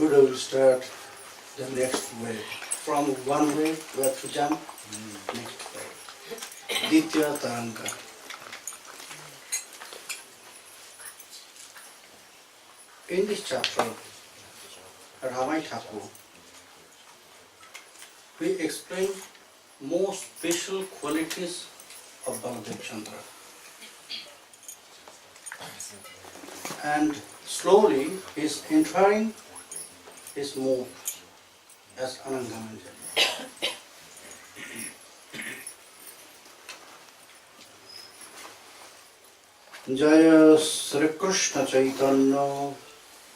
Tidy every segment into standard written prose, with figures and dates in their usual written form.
Today we'll start the next wave. From one wave we have to jump next wave. Ditya Ananga. In this chapter, Ramai Thakur, we explain more special qualities of Baladev Chandra. And slowly he is entering his mood as Ananga Manjari. Jaya Sri Krishna Chaitanya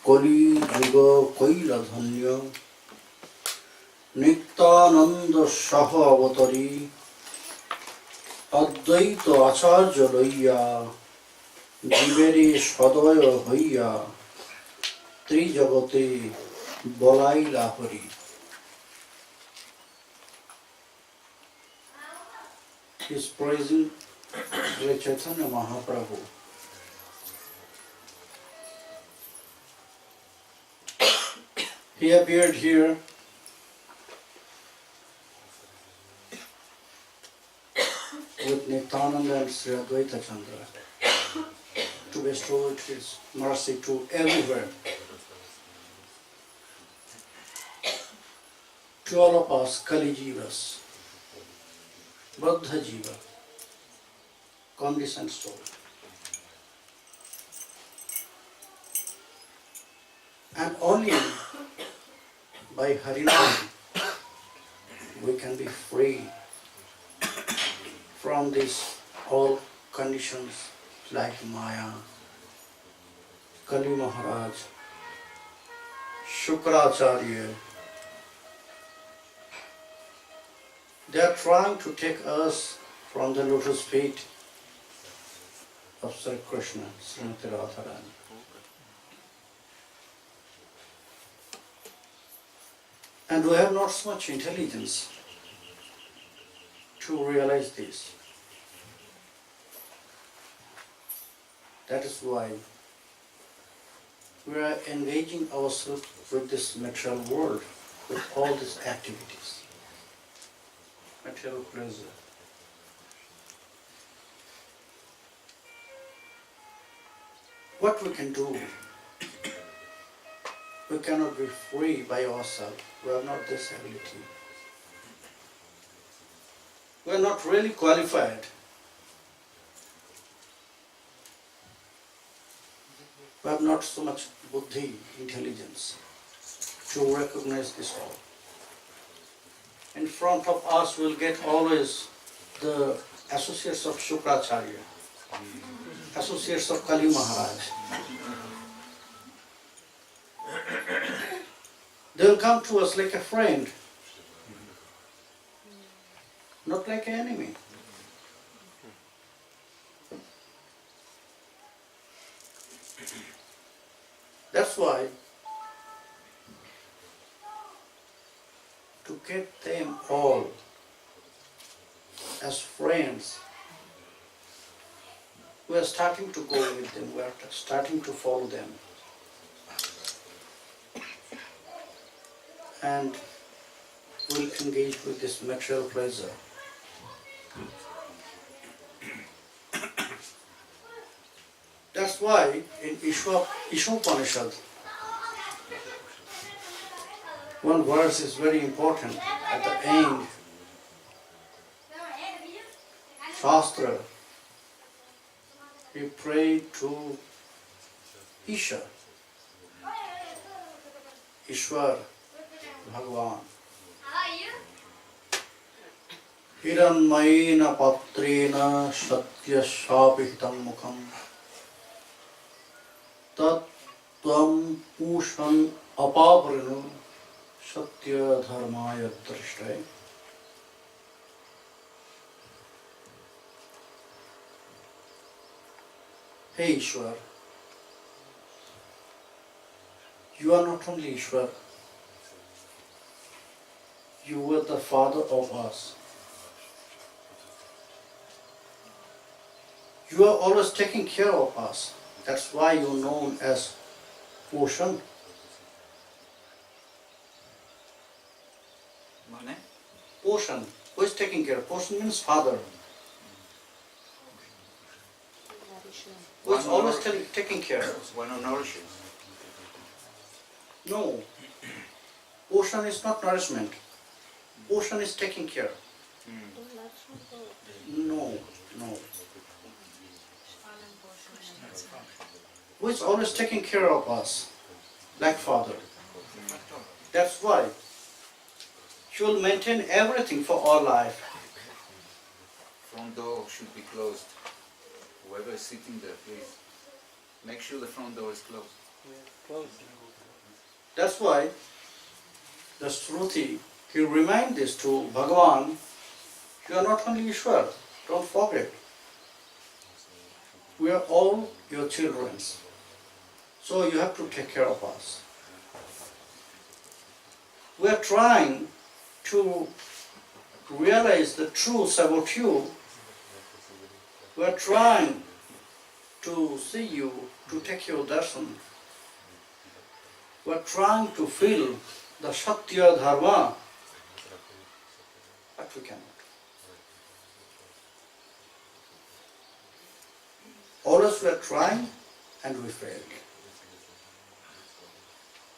Kali Juga Kaila Dhanya Nityananda Saha Avatari Advaita Acharya Laya Jivere Sadaya Haya Trijagate Balai Lahari. He is praising Sri Chaitanya Mahaprabhu. He appeared here with Nityananda and Sri Advaita Chandra to bestow his mercy to everywhere. To all of us, Kali Jivas, Baddha Jiva, conditioned soul. And only by Harinam we can be free from these all conditions like Maya, Kali Maharaj, Shukracharya. They are trying to take us from the lotus feet of Sri Krishna, Srimati Radharani. And we have not so much intelligence to realize this. That is why we are engaging ourselves with this material world, with all these activities, material pleasure. What we can do? We cannot be free by ourselves. We have not this ability. We are not really qualified. We have not so much buddhi, intelligence, to recognize this all. In front of us we'll get always the associates of Shukracharya, associates of Kali Maharaj. They will come to us like a friend, not like an enemy. That's why to get them all as friends, we are starting to go with them, we are starting to follow them. And will engage with this material pleasure. That's why in Ishopanishad, one verse is very important at the end. Shastra, we pray to Isha, Ishwar, Bhagavan. Hiranmayena patrena satya shapihitam mukham tat tvam pushan apavrinu satya dharmaya drishtai. Hey Ishwar, you are not only Ishwar, you were the father of us. You are always taking care of us. That's why you're known as Poshan. Portion. Who is taking care? Portion means father. Who is always taking care? One who nourishes. No. Portion is not nourishment. Portion is taking care. No. Who is always taking care of us, like father. That's why he will maintain everything for our life. Front door should be closed. Whoever is sitting there, please make sure the front door is closed. That's why the Shruti, he remind this to Bhagavan, you are not only Ishwar, don't forget. We are all your children. So you have to take care of us. We are trying to realize the truth about you. We are trying to see you, to take your darshan. We are trying to feel the Satya Dharma, but we cannot. Always we are trying and we fail.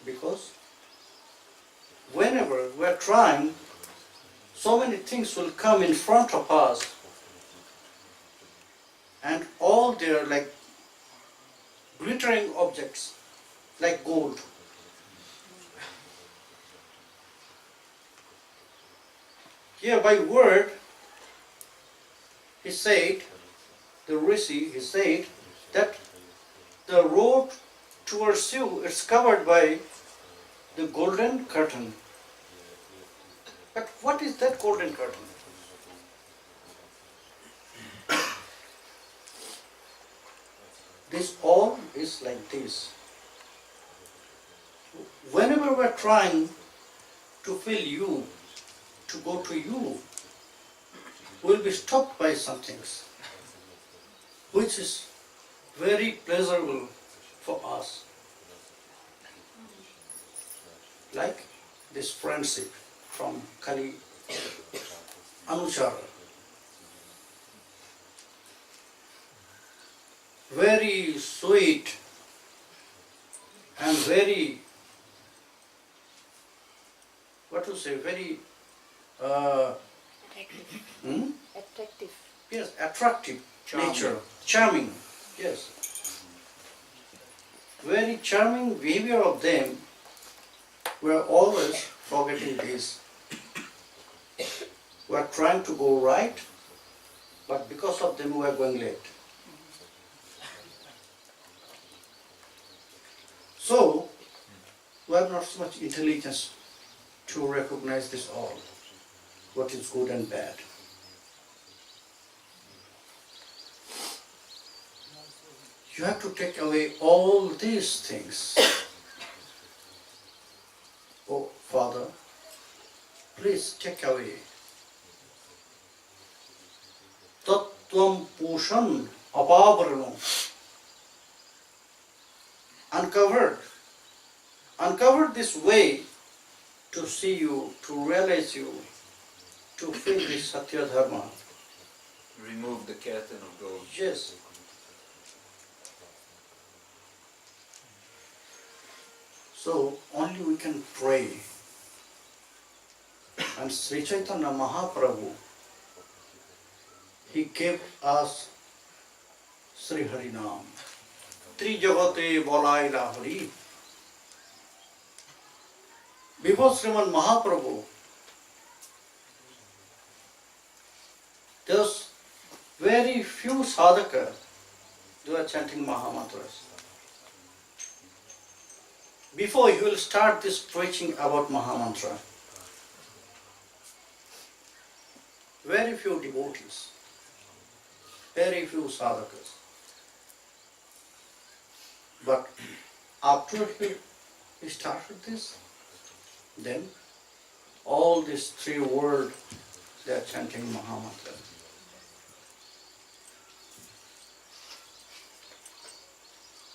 Because whenever we are trying, so many things will come in front of us, and all they are like glittering objects, like gold. Here by word, he said, the Rishi, he said that the road towards you is covered by the golden curtain. But what is that golden curtain? This all is like this. Whenever we are trying to feel you, to go to you, we will be stopped by some things, which is very pleasurable for us. Like this friendship from Kali Anuchara. Very sweet and very, what to say, very Attractive. Yes, attractive Charming. nature, charming, yes. Very charming behavior of them. We are always forgetting this. We are trying to go right, but because of them we are going late. So, we have not so much intelligence to recognize this all, what is good and bad. You have to take away all these things. Oh, Father, please take away. Tattvam Pushan Apavarano. Uncovered this way to see you, to realize you, to feel this Satya Dharma. Remove the curtain of gold. Yes. So only we can pray. And Sri Chaitanya Mahaprabhu, he gave us Sri Harinam. Trijagate Bolai Lahari. Before Sriman Mahaprabhu, there's very few sadhakas who are chanting Mahamantras. Before he will start this preaching about Mahamantra, very few devotees, very few sadhakas. But after he started this, then all these three words, they are chanting Mahamantra.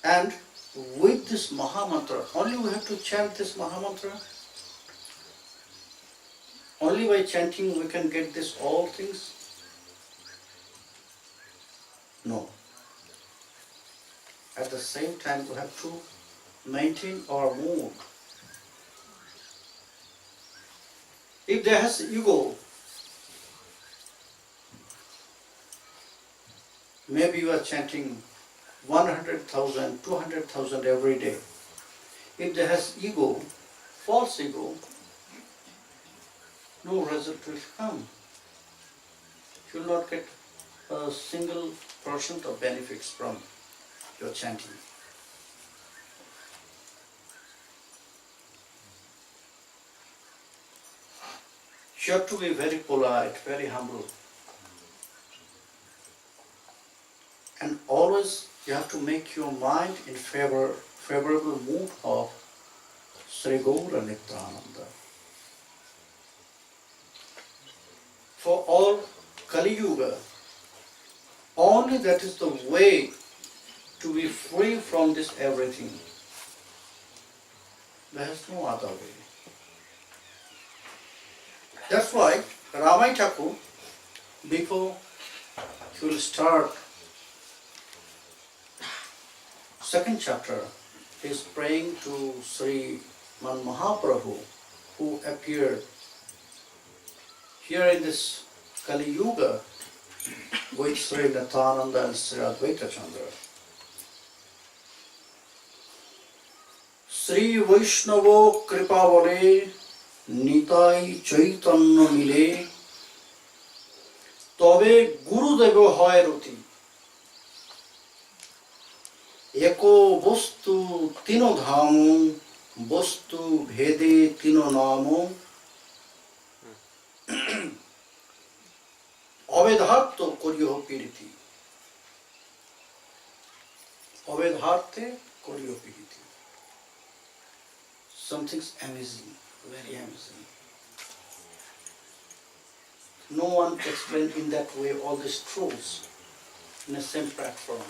And with this Mahamantra, only we have to chant this Mahamantra. only by chanting we can get this all things? No. At the same time, we have to maintain our mood. If there has ego, maybe you are chanting 100,000, 200,000 every day. If there has ego, false ego, no result will come. You will not get a single % of benefits from your chanting. You have to be very polite, very humble. And always you have to make your mind in favorable mood of Sri Gaura Nityananda. For all Kali Yuga, only that is the way to be free from this everything. There is no other way. That's why Ramai Thakur, before he will start second chapter, is praying to Sri Man Mahaprabhu, who appeared here in this Kali Yuga with Sri Nityananda and Sri Advaita Chandra. Sri Vaishnavo Kripa Bole Nitai Chaitanya Mile Tobe Guru Devo Hoy Ruti Eko Bostu Tino Dhamu Bostu Bhede Tino Namo Avedharto Koryo Piriti Avedharte Koryo Piriti. Something's amazing, very amazing. No one explained in that way all these truths in the same platform.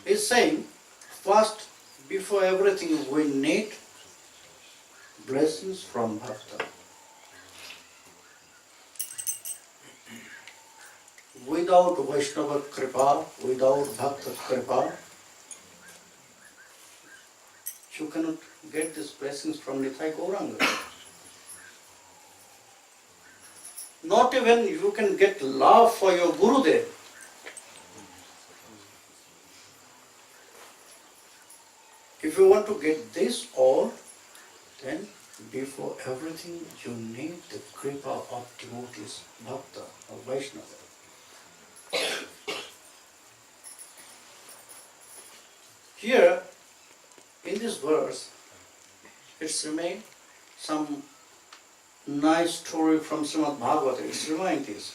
He's saying, first, before everything, we need blessings from Bhakta. Without Vaishnava Kripa, without Bhakta Kripa, you cannot get these blessings from Nitai Gauranga. Not even you can get love for your Gurudev. If you want to get this all, then before everything you need the Kripa of devotees, Bhakta or Vaishnava. Here, in this verse, it's remained some nice story from Srimad Bhagavata. It's remind this.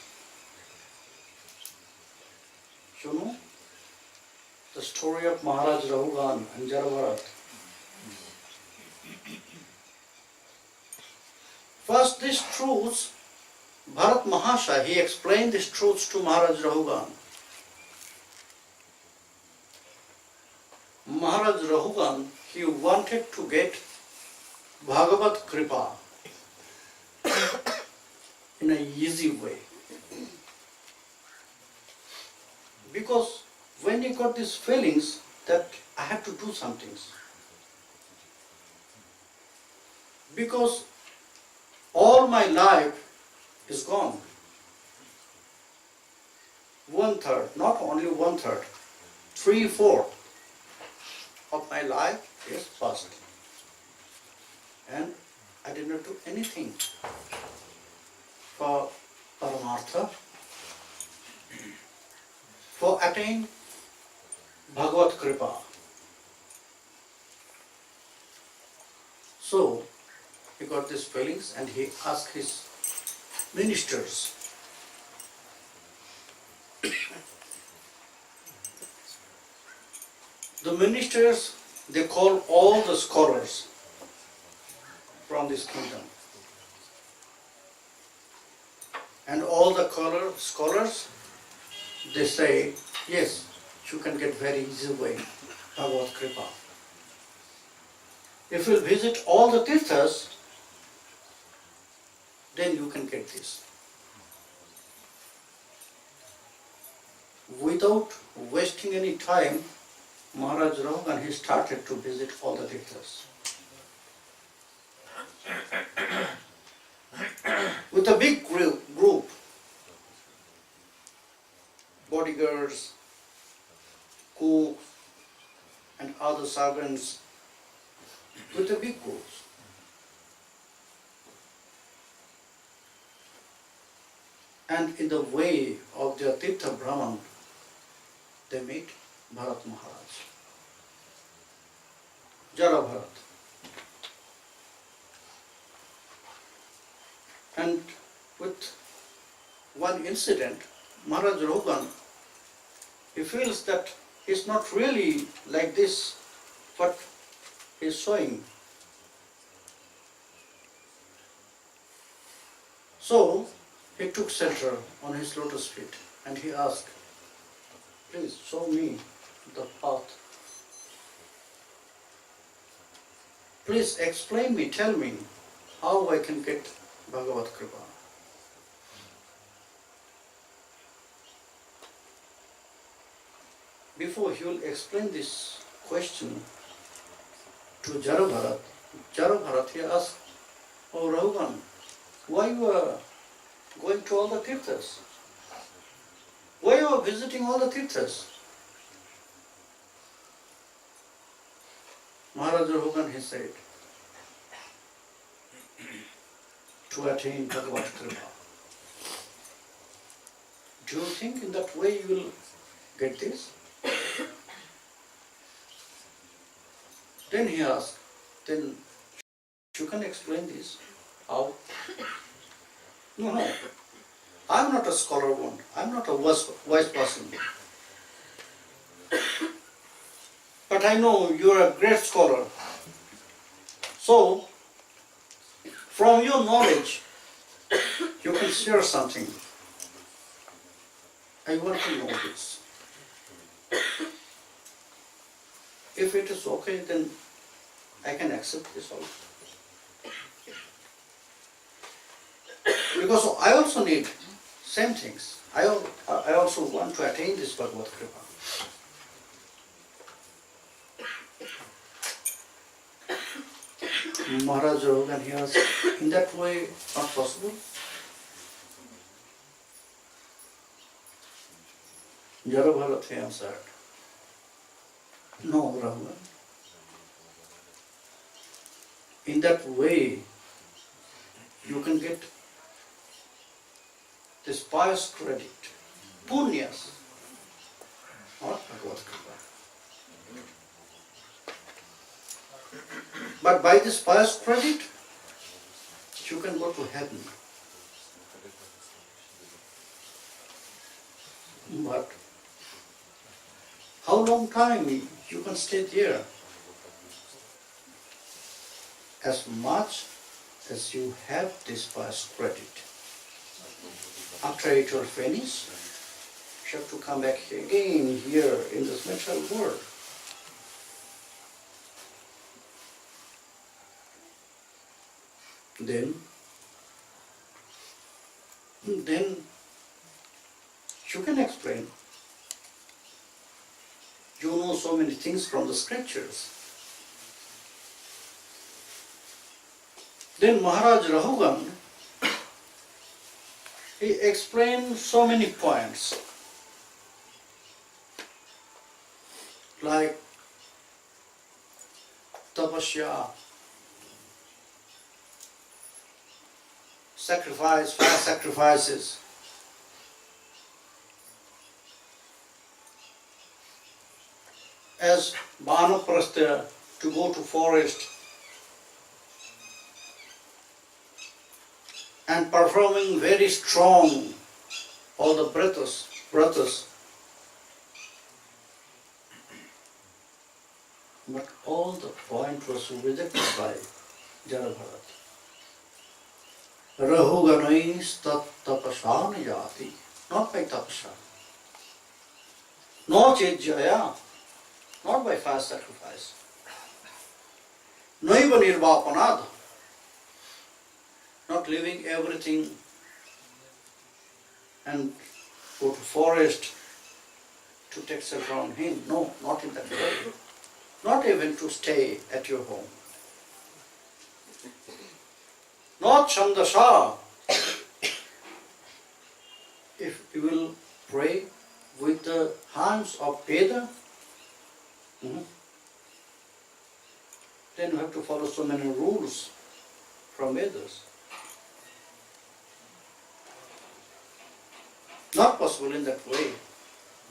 You know the story of Maharaj Rahugan and Jaravarat. First, these truths, Bharat Mahasaya, he explained these truths to Maharaj Rahugan. Maharaj Rahugan, he wanted to get Bhagavat Kripa in an easy way. Because when he got these feelings that I have to do some things, because all my life is gone. 1/3, not only 1/3, 3/4 of my life is past. And I did not do anything for Paramartha, for attain Bhagavad Kripa. So, he got these feelings and he asked his ministers, the ministers, they call all the scholars from this kingdom. And all the scholars, they say, yes, you can get very easy way, Bhagavad Kripa. If you visit all the tirthas, then you can get this. Without wasting any time, Maharaj Rahugan, he started to visit all the tirthas. With a big group, bodyguards, cooks, and other servants, with a big group. And in the way of their Tirtha Brahman, they meet Bharat Maharaj, Jara Bharat. And with one incident, Maharaj Rahugan, he feels that it's not really like this what he's showing. So he took shelter on his lotus feet and he asked, please show me the path. Please explain me, tell me how I can get Bhagavad Kripa. Before he will explain this question to Jara Bharat, he asked, oh Rahugan, why you are going to all the tirthas? Why you are visiting all the tirthas? Maharaj Rahugan, he said, to attain Bhagavad Kripa. Do you think in that way you will get this? Then he asked, then you can explain this. How? No, I'm not a scholar one. I'm not a wise person. But I know you are a great scholar. So, from your knowledge, you can share something. I want to know this. If it is okay, then I can accept this also. Because I also need same things. I also want to attain this Bhagavad Kripa. Maharaj Rahugan, he asked, in that way, not possible? Jara Bharat, he answered, no, Rahugan. In that way, you can get this pious credit, punyas, not Bhagavad Kripa. But by this pious credit, you can go to heaven. But how long time you can stay there? As much as you have this pious credit. After it will finish, you have to come back again here in this material world. Then you can explain. You know so many things from the scriptures. Then Maharaj Rahugan, he explained so many points, like tapasya, sacrifice, fire sacrifices, as Banaprastha, to go to forest and performing very strong all the breaths. But all the point was rejected by Jara Bharat. Rahuganais tat tapasana yati, not by tapasya. No chejjaya, not by fire sacrifice. Naiva nirvapanad. Not leaving everything and go to forest to take shelter on him. No, not in that way. Not even to stay at your home. Not chandasa. If you will pray with the hands of Veda, then you have to follow so many rules from Vedas. Not possible in that way.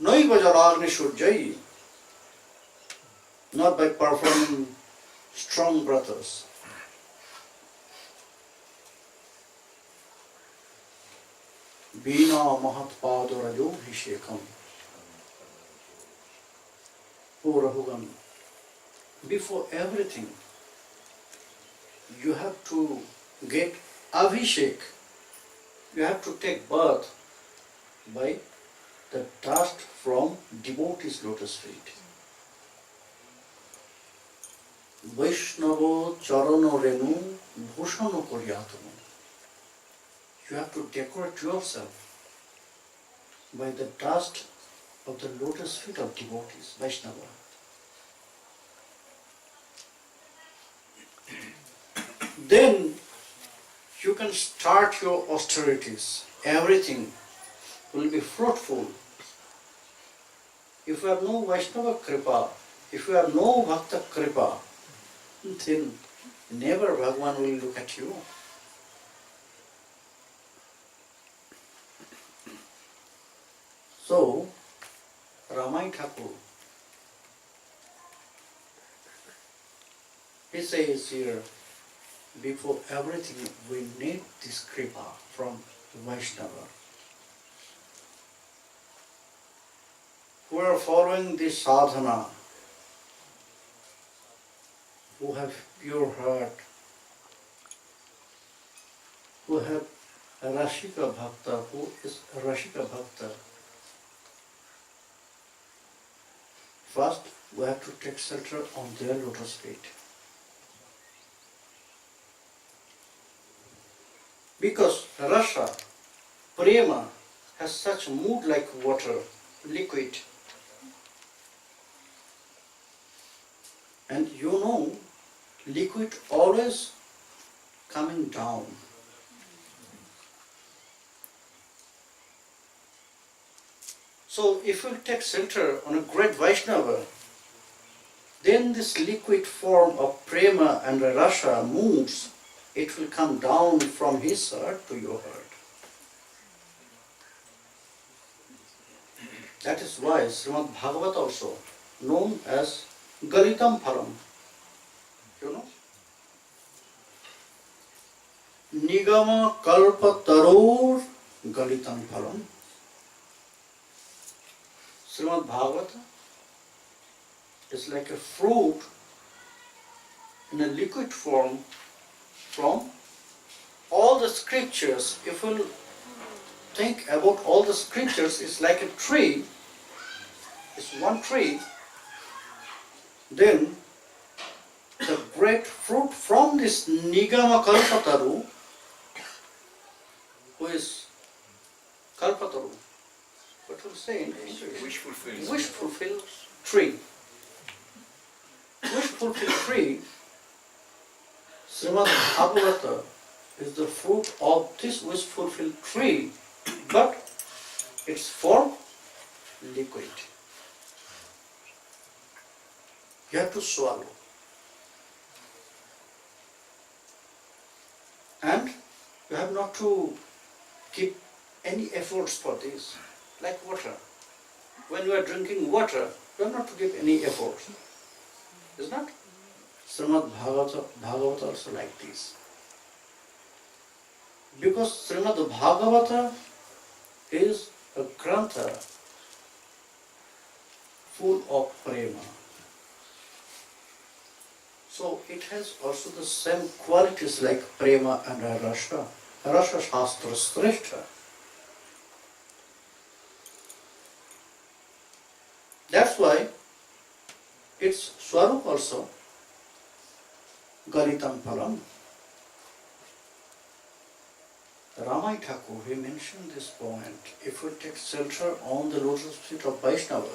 Naiva jaragni shurjai. Not by performing strong brothers. Bina mahatpada rajo bhishekam. Purahugam. Before everything, you have to get abhishek. You have to take birth by the dust from devotees' lotus feet. Vaishnava charana renu bhushana koryatama. You have to decorate yourself by the dust of the lotus feet of devotees, Vaishnava. Then you can start your austerities. Everything will be fruitful. If you have no Vaishnava Kripa, if you have no Bhakta Kripa, then never Bhagavan will look at you. So, Ramai Thakur, he says here, before everything we need this Kripa from Vaishnava. Who are following this sadhana, who have pure heart, who have a Rashika Bhakta, who is a Rashika Bhakta. First, we have to take shelter on their lotus feet. Because Rasa, Prema, has such mood like water, liquid. And you know, liquid always coming down. So if you take shelter on a great Vaishnava, then this liquid form of Prema and Rasa moves, it will come down from his heart to your heart. That is why Srimad Bhagavat also known as Galitam Phalam. You know? Nigama Kalpa Tarur Galitam Phalam. Srimad Bhagavata is like a fruit in a liquid form from all the scriptures. If you think about all the scriptures, it's like a tree, it's one tree, then the great fruit from this Nigama Kalpataru, who is Kalpataru, what will say in English? Wish fulfilled. Wish fulfilled tree. Wish fulfilled tree, Srimad Bhagavata is the fruit of this wish fulfilled tree, but its form liquid. You have to swallow. And you have not to keep any efforts for this, like water. When you are drinking water, you have not to give any efforts. Is not? Srimad Bhagavata also like this. Because Srimad Bhagavata is a grantha full of prema. So it has also the same qualities like prema and rasa. Rasa Shastra Sreshta. That's why its swarup also Galitam Phalam. Ramai Thakur, he mentioned this point. If we take shelter on the lotus feet of Vaishnava,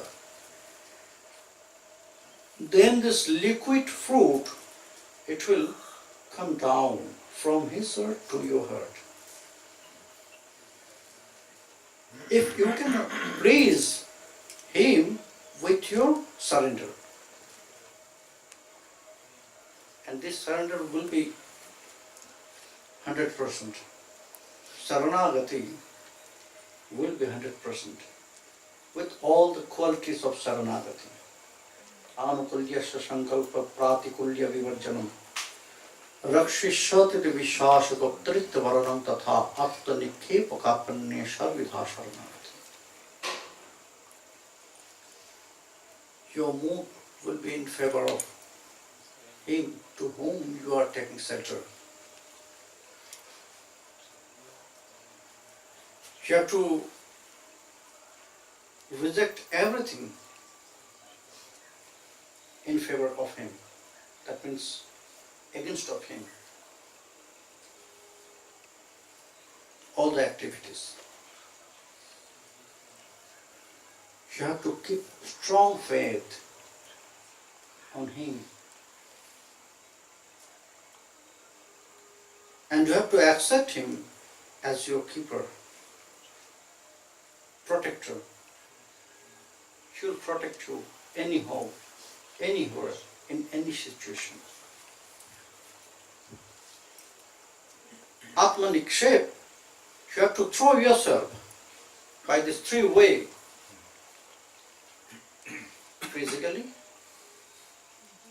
then this liquid fruit, it will come down from his heart to your heart. If you can praise him with your surrender, and this surrender will be 100%. Saranagati will be 100% with all the qualities of Saranagati. Anukulyasya sankalpa pratikulya vivarjanam rakshishati vishasya doktaritya varanam tatha apta nikhepa kapanye sarvidha saranagati. Your mood will be in favor of him to whom you are taking shelter. You have to reject everything in favor of him. That means against of him. All the activities. You have to keep strong faith on him. And you have to accept him as your keeper, protector. He will protect you anyhow, anywhere, in any situation. Atma Nikshep, you have to throw yourself by this three way, physically,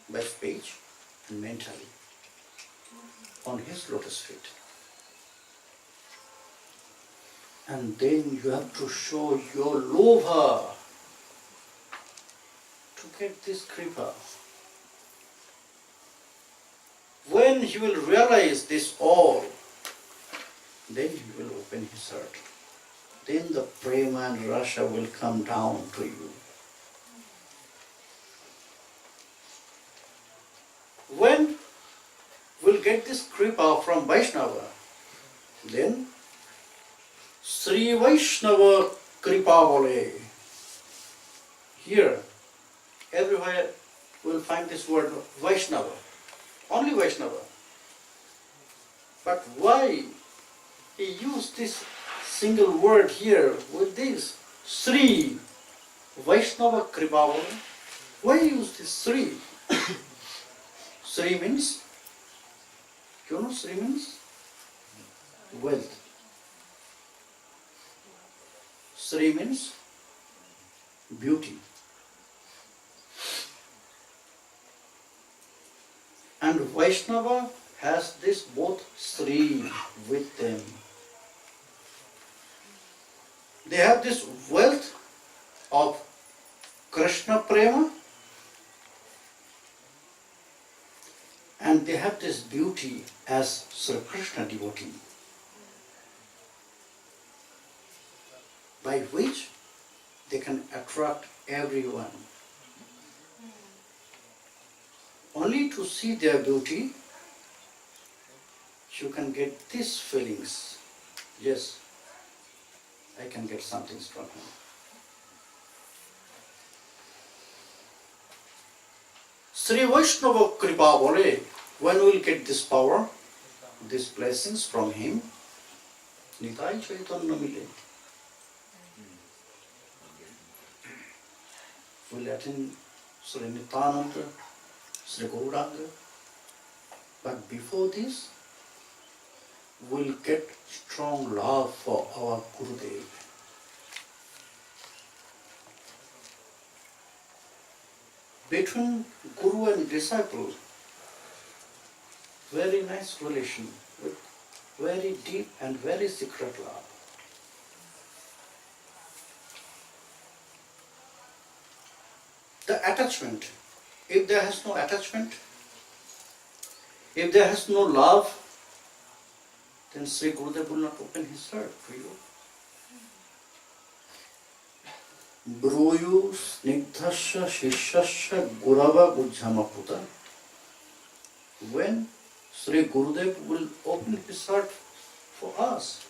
by speech, and mentally, on his lotus feet. And then you have to show your lobha to get this kripa. When he will realize this all, then he will open his heart. Then the prema and rasa will come down to you. When we'll get this kripa from Vaishnava, then Sri Vaishnava Kripa Vole. Here, everywhere we'll find this word Vaishnava. Only Vaishnava. But why he used this single word here with this Sri Vaishnava Kripa Vole? Why use this Sri? Sri means, you know Sri means? Wealth. Sri means beauty. And Vaishnava has this both Sri with them. They have this wealth of Krishna Prema and they have this beauty as Sri Krishna devotee, by which they can attract everyone. Only to see their beauty, you can get these feelings. Yes, I can get something from him. Sri Vaishnava Kripa Vole, when we will get this power, these blessings from him, Nitai Chaitanya Mile. We'll attend Sri Nityananda, Sri Gauranga. But before this, we'll get strong love for our Gurudev. Between Guru and disciple, very nice relation with very deep and very secret love. The attachment, if there has no attachment, if there has no love, then Sri Gurudev will not open his heart to you. Bruyu snigdhasya shishyasya gurava gujjhamaputa. When Sri Gurudev will open his heart for us.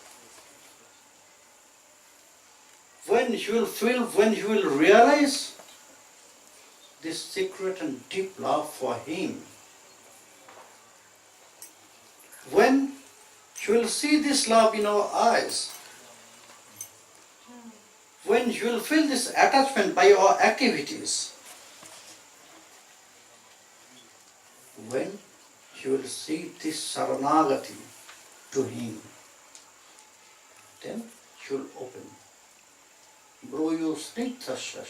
When you will feel, when you will realize this secret and deep love for him, when you will see this love in our eyes, when you will feel this attachment by our activities, when you will see this saranagati to him, then you will open. Broyo snigdhasya.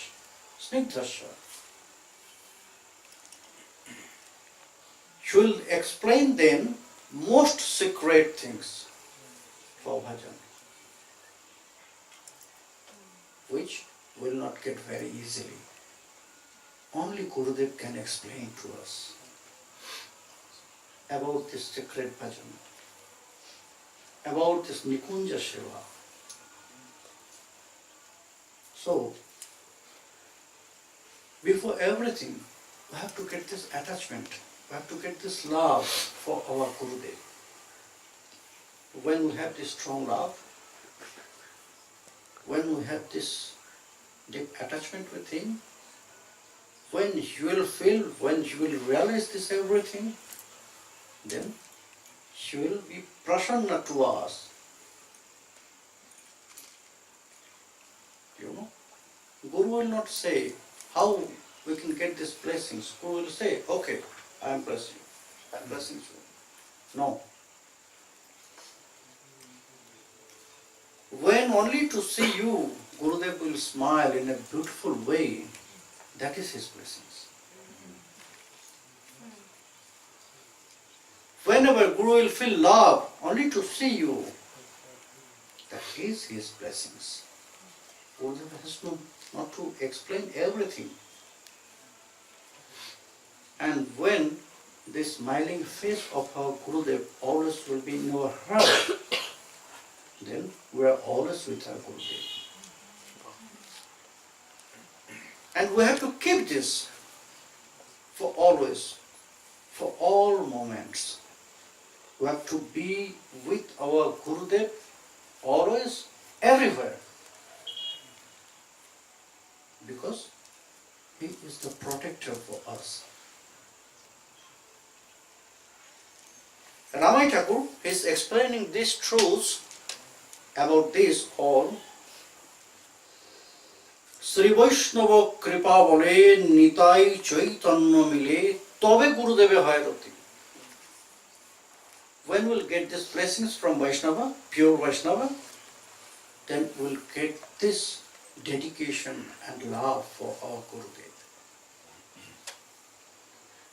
You will explain then most secret things for bhajan, which will not get very easily. Only Gurudev can explain to us about this secret bhajan, about this Nikunja Seva. So, before everything, we have to get this attachment, we have to get this love for our Gurudev. When we have this strong love, when we have this deep attachment with him, when you will feel, when you will realize this everything, then she will be prasanna to us. You know, Guru will not say how we can get these blessings. Guru will say, okay, I am blessing you, I am blessing you. No. When only to see you, Gurudev will smile in a beautiful way, that is his blessings. Whenever Guru will feel love, only to see you, that is his blessings. Gurudev has not to explain everything. And when this smiling face of our Gurudev always will be in our heart, then we are always with our Gurudev. And we have to keep this for always, for all moments. We have to be with our Gurudev always, everywhere. Because he is the protector for us. Ramai Thakur is explaining these truths about this all. Sri Vaishnava Kripa bole Nitai Chaitanya mile Tobe Gurudeve Hairati. When we'll get these blessings from Vaishnava, pure Vaishnava, then we'll get this dedication and love for our Gurudev.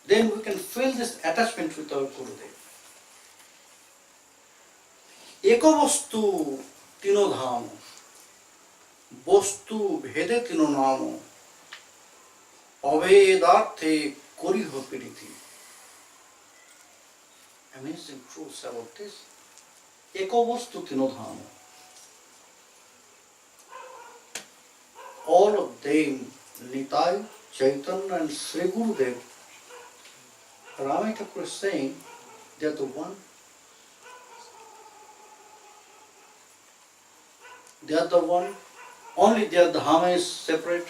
Then we can feel this attachment with our Gurudev. Ekavastu tinodham, bostu bhede tinonamo, avedarte koriho piriti. Amazing truths about this. Ekavastu tinodham. All of them, Nitai, Chaitanya and Sri Gurudev, Ramai Thakur is saying, they are the one. They are the one. Only their dhama is separate.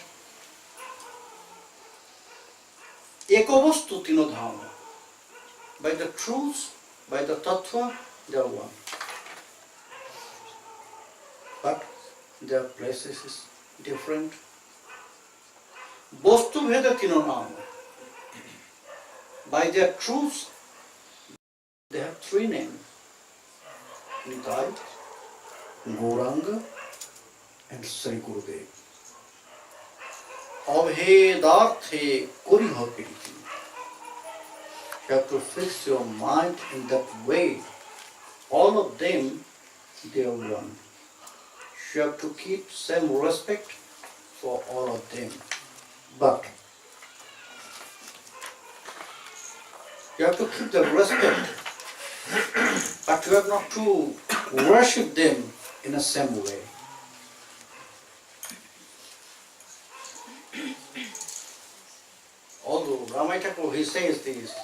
Ekavastu tinodhama. By the truths, by the tattva, they are one. But their places is different. Bostu Veda Tinonama. By their truths, they have three names. Nitai, Gauranga, and Sri Gurudev. Abhedarthe Kuriha Piriti. You have to fix your mind in that way. All of them, they are one. You have to keep same respect for all of them. But you have to keep the respect, but you have not to worship them in the same way. Although Ramai Thakur, he says this,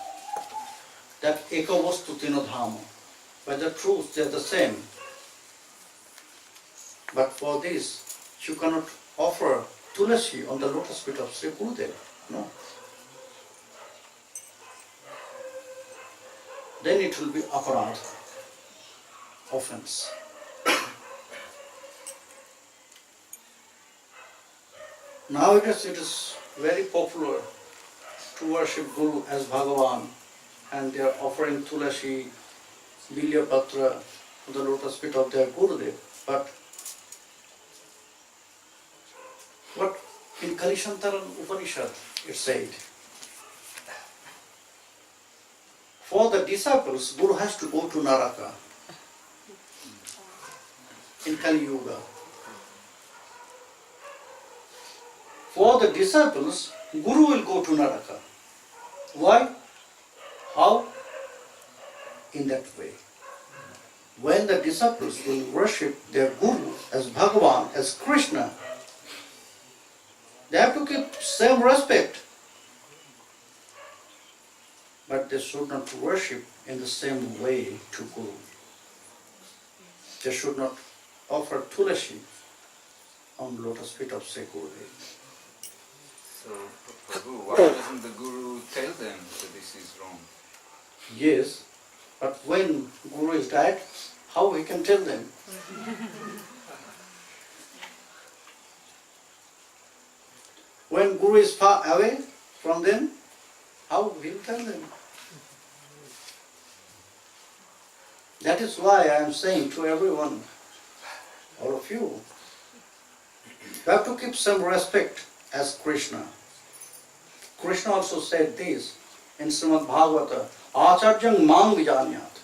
that ekavastu tinodhama. By the truth, they are the same. But for this, you cannot offer tulasi on the lotus feet of Sri Gurudev. No. Then it will be aparadha, offense. Nowadays it is very popular to worship Guru as Bhagavan, and they are offering tulasi, bilya patra on the lotus feet of their Gurudev. But what in Kanishantaran Upanishad it said, for the disciples, Guru has to go to Naraka in Kali Yuga. For the disciples, Guru will go to Naraka. Why? How? In that way. When the disciples will worship their Guru as Bhagavan, as Krishna, they have to keep same respect. But they should not worship in the same way to Guru. They should not offer tulasi on lotus feet of Sri Gurudev. So, Prabhu, why doesn't the Guru tell them that this is wrong? Yes, but when Guru is dead, how he can tell them? When Guru is far away from them, how will he tell them? That is why I am saying to everyone, all of you, you have to keep some respect as Krishna. Krishna also said this in Srimad Bhagavata, Acharyang mang vijanyat.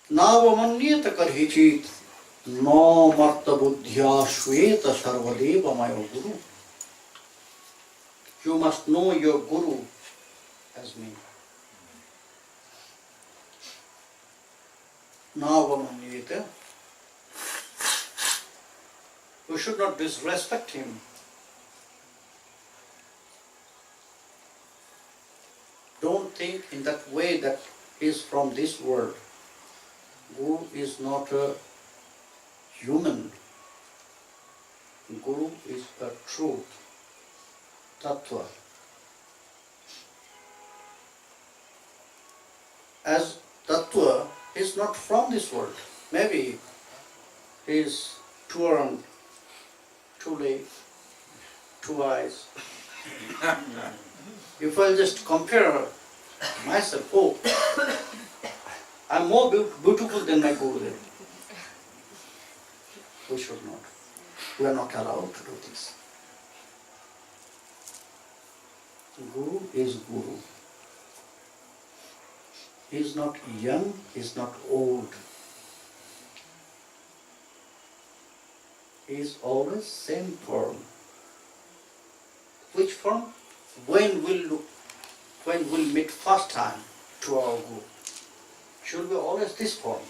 Navamanyeta karhichit no marta buddhya shveta sarvadeva mayo guru. You must know your Guru as me. Navamanyeta. We should not disrespect him. Don't think in that way that he is from this world. Guru is not a human. Guru is a truth, tattva. As tattva, he is not from this world. Maybe he is two armed, two legs, two eyes. If I just compare myself, oh, I'm more beautiful than my Gurudev. We should not. We are not allowed to do this. Guru is Guru. He is not young, he is not old. He is always same form. Which form? When we'll meet first time to our Guru, should be always this form.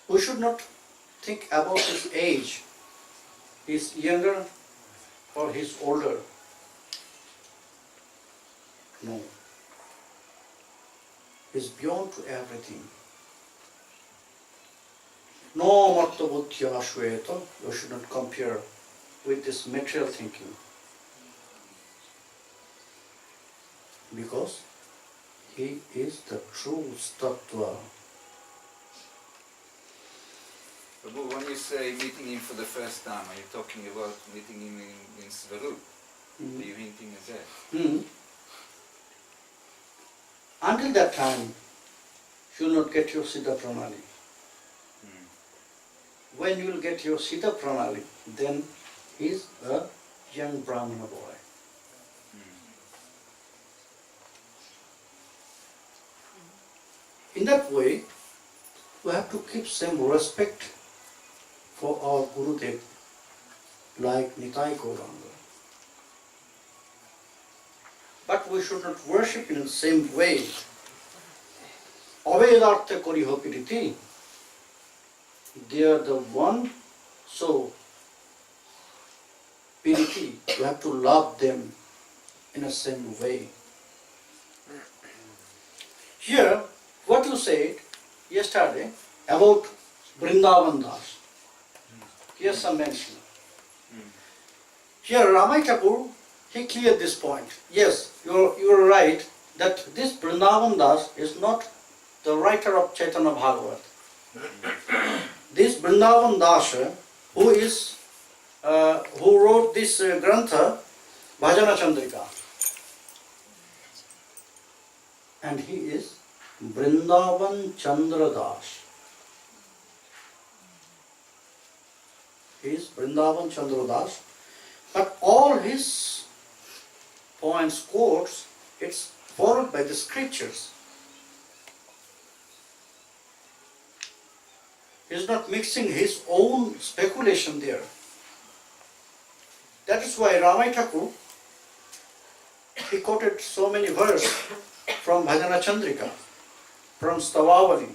We should not think about his age. He is younger or he is older. No. He is beyond to everything. No marta buddhya shveta. You should not compare with this material thinking. Because he is the true tattva. Prabhu, when you say meeting him for the first time, are you talking about meeting him in Svarup? Are you hinting at that? Until that time, you will not get your Siddha Pranali. When you will get your Siddha Pranali, then he is a young Brahmana boy. In that way, we have to keep some respect for our Gurudev, like Nitai Gauranga. But we should not worship in the same way. Avedartha koriho piriti. They are the one, so Piriti, you have to love them in a same way. Here, what you said yesterday about Vrindavan Das, here's some mention. Here, Ramai Thakur, he cleared this point. Yes, you're right that this Vrindavan Das is not the writer of Chaitanya Bhagavat. This Vrindavan Das, who wrote this Grantha, Bhajana Chandrika, and he is Vrindavan Chandra Das. He is Vrindavan Chandra Das, but all his points, quotes, it's followed by the scriptures. He is not mixing his own speculation there. That is why Ramai Thakur, he quoted so many verses from Bhajana Chandrika, from Stavavali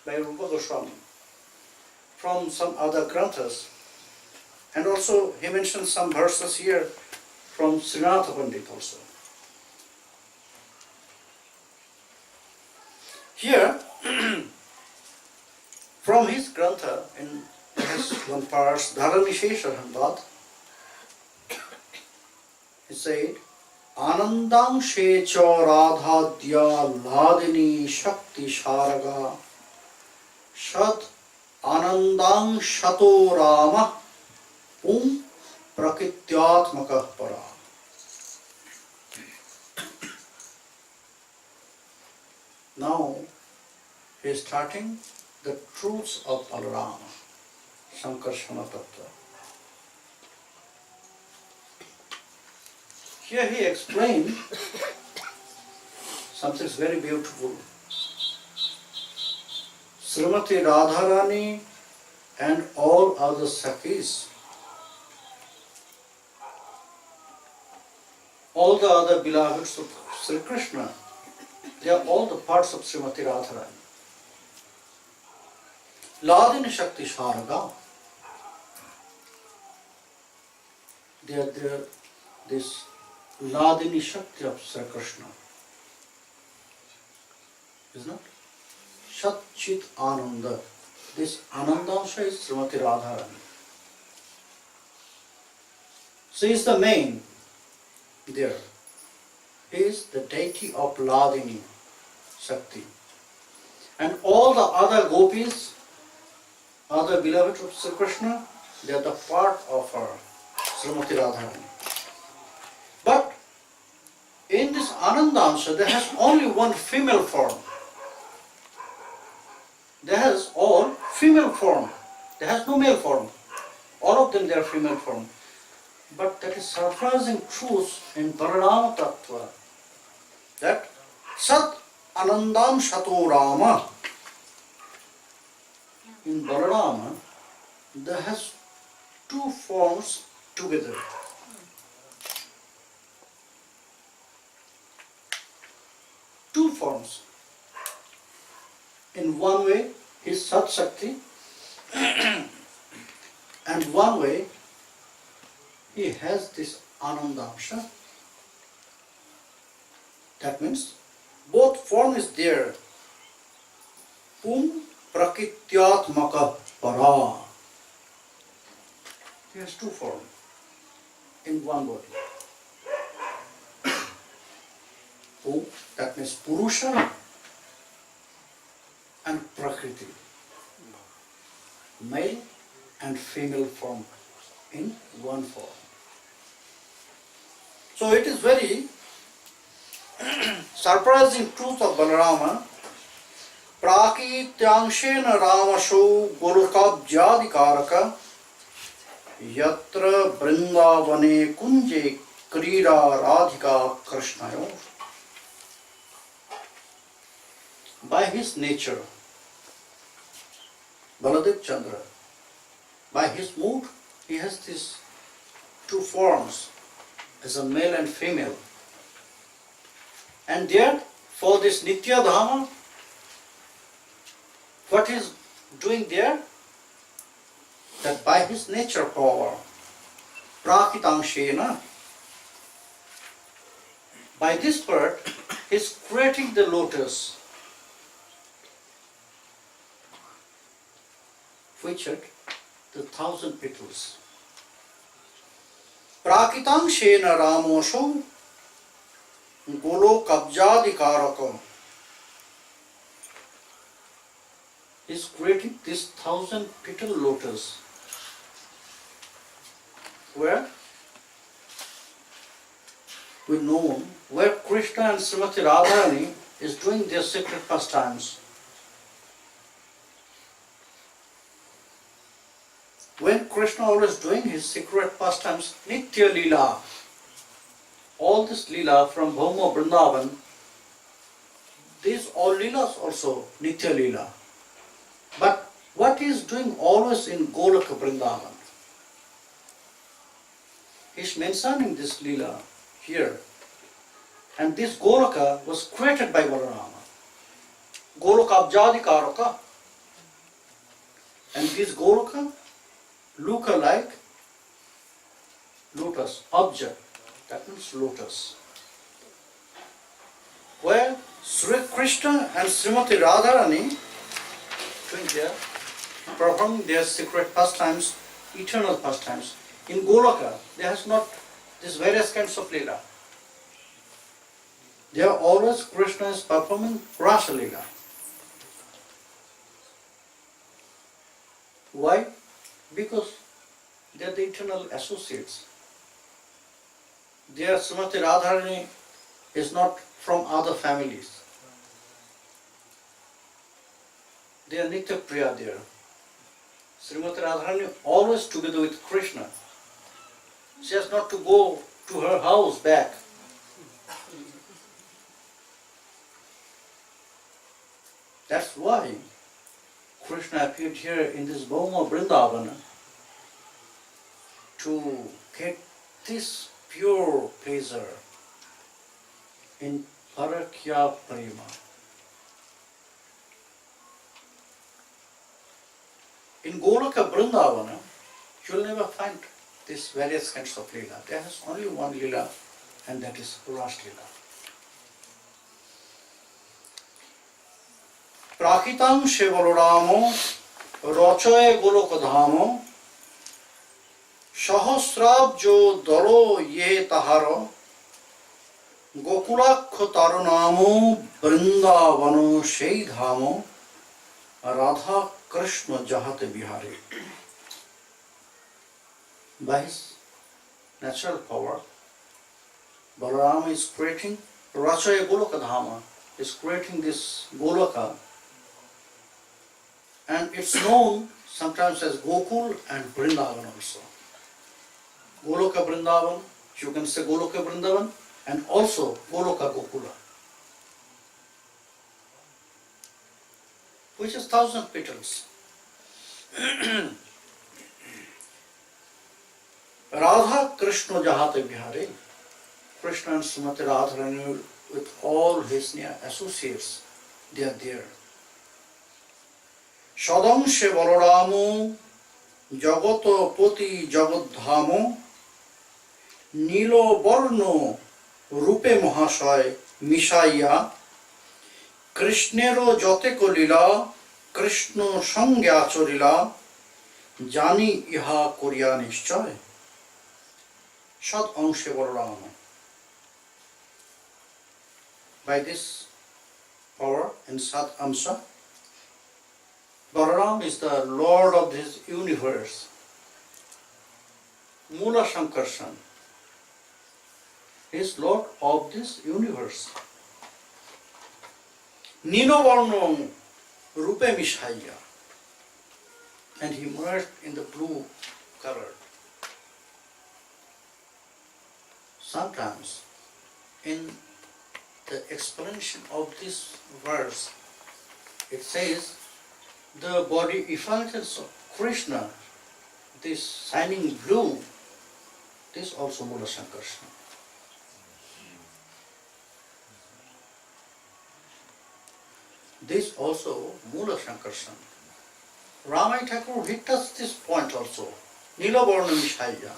by Rupa Goswami, from some other granthas, and also he mentioned some verses here from Srinatha Pandit also. Here, from his grantha, in his one part, Dharanishesha Handad, he said, Anandangshe cha radhadya ladini shakti sharaga Shat anandang shato rama prakityatmaka para. Now he is starting the truths of Balarama, Sankarshana Tattva. Here he explained something very beautiful. Srimati Radharani and all other Sakhis, all the other beloveds of Sri Krishna, they are all the parts of Srimati Radharani. Ladini Shakti Sharaga, they are there, this Ladini Shakti of Sri Krishna, is not? Shat Chit Ananda, this Anandansha is Srimati Radharani. She is the main there. He is the deity of Ladini Shakti. And all the other gopis, other beloved of Sri Krishna, they are the part of her, Srimati Radharani. But in this Anandansha, there has only one female form. There has all female form. There has no male form. All of them, they are female form. But that is surprising truth in Balarama Tattva, that Sat Anandam Shato Rama. In Balarama, there has two forms together. Two forms. In one way, he is Sat Shakti, and one way, he has this Anandamsha. That means both form is there. Prakityatmaka para. He has two forms in one body. That means Purusha and Prakriti. Male and female form in one form. So it is very surprising truth of Balarama. Prakityanshena Ramasho Golokabjadikaraka Yatra Vrindavane Kunje Krida Radhika Krishnayo. By his nature, Baladev Chandra, by his mood, he has these two forms as a male and female. And there, for this Nitya Dhama, what he is doing there? That by his nature power, Prakitanshena. By this part, he is creating the lotus, which had the 1,000 petals. Prakitanshena Ramosho Golo Kabjadikaraka. He is creating this 1,000 petal lotus, where we know where Krishna and Srimati Radharani is doing their sacred pastimes. When Krishna always doing his secret pastimes, Nitya Leela, all this Leela from Bhauma Vrindavan, these all Leelas also Nitya Leela. But what he is doing always in Golaka Vrindavan? He is mentioning this Leela here. And this Golaka was created by Balarama. Golaka Abjadikaraka. And this Golaka look like lotus, object, that means lotus. Where Sri Krishna and Srimati Radharani doing their, performing their secret pastimes, eternal pastimes. In Golaka, there has not these various kinds of Leela. There are always Krishna is performing Rasa Leela. Why? Because they are the eternal associates. Their Srimati Radharani is not from other families. They are Nitya Priya there. Srimati Radharani always together with Krishna. She has not to go to her house back. That's why Krishna appeared here in this Bhauma Vrindavana to get this pure pleasure in Parakya Prema. In Golaka Vrindavana, you will never find these various kinds of Leela. There is only one Leela, and that is Ras Leela. Prakitam Shevaloramo Rochoe Golokadhamo Sahasrabjo Dalo Ye Taharo Gokulakho Tarunamo Vrindavano Sheidhamo Radha Krishna Jahate Bihari. By his natural power, Balarama is creating Rachaya Goloka Dhama, is creating this Goloka, and it's known sometimes as Gokul and Vrindavan also. Goloka Vrindavan, you can say Goloka Vrindavan, and also Goloka Gokula, which is 1,000 petals. Radha Krishna Jahate Bihari, Krishna and Srimati Radharani with all his near associates, they are there. Shadangshe Baloramo Jagato Poti Jagadhamo Nilo Borno Rupe Mahashay Mishaya Krishnero Joteko Lila Krishna Sangya Chorila Jani Iha Korea Nishchay Shad Angshe Balarama. By this power in Sat Amsa, Balaram is the Lord of this universe. Mula Shankarshan is Lord of this universe. Nino Varno Rupe Mishaya, and he merged in the blue color. Sometimes in the explanation of this verse, it says the body effulgence of Krishna, this shining blue, this also Mula Sankarsana. This also Mula Sankarsana. Ramai Thakur hit us this point also. Nila Varna Mishaya.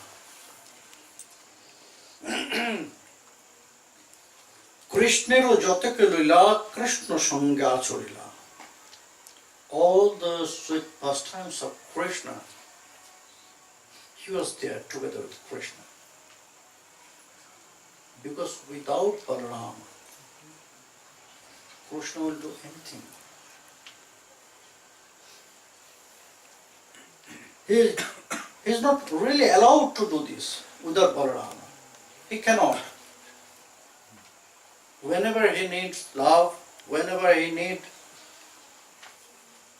Krishnero joteke lila Krishna sangha achorila. All the sweet pastimes of Krishna, he was there together with Krishna. Because without Balaram, Krishna will do anything. He is not really allowed to do this without Balaram. He cannot. Whenever he needs love, whenever he needs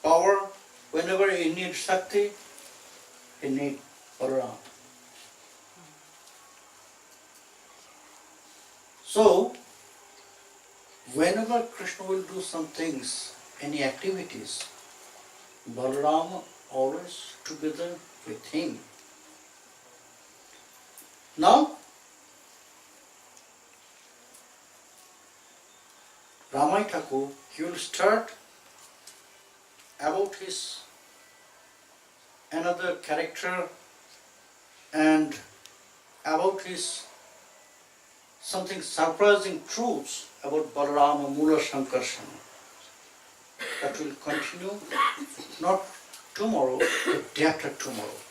power, whenever he needs Shakti, he needs Balaram. So, whenever Krishna will do some things, any activities, Balaram always together with him. Now, Ramai Thakur, he will start about his another character and about his something surprising truths about Balarama Mula Sankarsana. That will continue not tomorrow, but day after tomorrow.